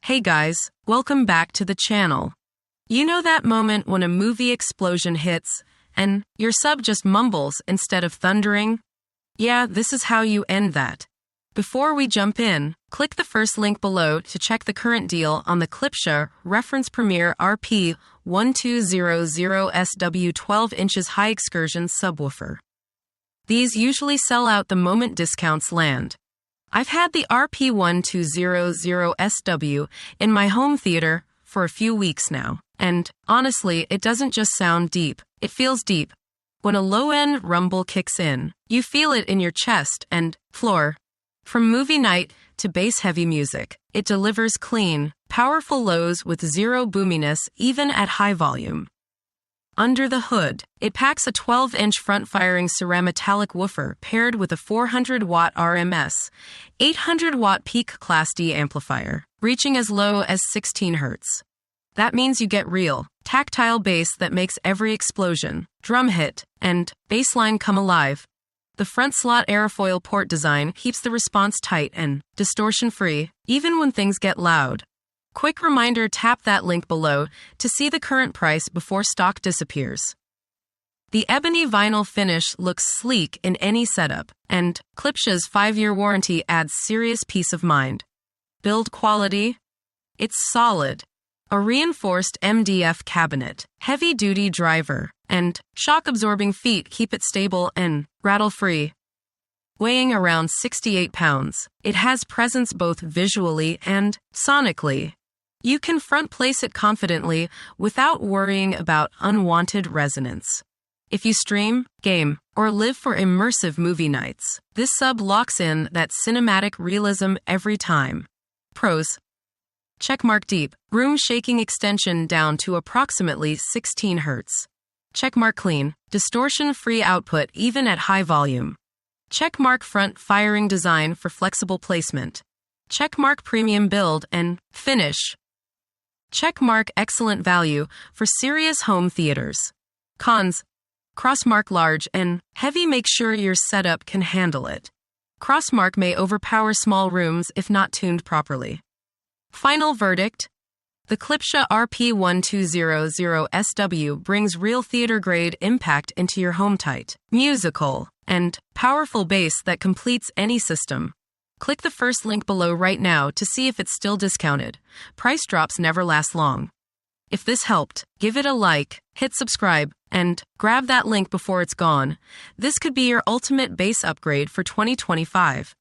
Hey guys, welcome back to the channel. You know that moment when a movie explosion hits, and your sub just mumbles instead of thundering? Yeah, this is how you end that. Before we jump in, click the first link below to check the current deal on the Klipsch Reference Premiere RP-1200SW 12 inches high Excursion Subwoofer. These usually sell out the moment discounts land. I've had the RP-1200SW in my home theater for a few weeks now, and honestly, it doesn't just sound deep, it feels deep. When a low-end rumble kicks in, you feel it in your chest and floor. From movie night to bass-heavy music, it delivers clean, powerful lows with zero boominess even at high volume. Under the hood, it packs a 12-inch front-firing Cerametallic woofer paired with a 400-watt RMS, 800-watt peak Class D amplifier, reaching as low as 16 Hz. That means you get real, tactile bass that makes every explosion, drum hit, and bass line come alive. The front slot aerofoil port design keeps the response tight and distortion-free, even when things get loud. Quick reminder, tap that link below to see the current price before stock disappears. The ebony vinyl finish looks sleek in any setup, and Klipsch's 5-year warranty adds serious peace of mind. Build quality? It's solid. A reinforced MDF cabinet, heavy-duty driver, and shock-absorbing feet keep it stable and rattle-free. Weighing around 68 pounds, it has presence both visually and sonically. You can front place it confidently without worrying about unwanted resonance. If you stream, game, or live for immersive movie nights, this sub locks in that cinematic realism every time. Pros: checkmark deep, room shaking extension down to approximately 16 Hz. Checkmark clean, distortion-free output even at high volume. Checkmark front firing design for flexible placement. Checkmark premium build and finish. Checkmark excellent value for serious home theaters. Cons: crossmark large and heavy, make sure your setup can handle it. Crossmark may overpower small rooms if not tuned properly. Final verdict: the Klipsch RP-1200SW brings real theater-grade impact into your home tight, musical, and powerful bass that completes any system. Click the first link below right now to see if it's still discounted. Price drops never last long. If this helped, give it a like, hit subscribe, and grab that link before it's gone. This could be your ultimate bass upgrade for 2025.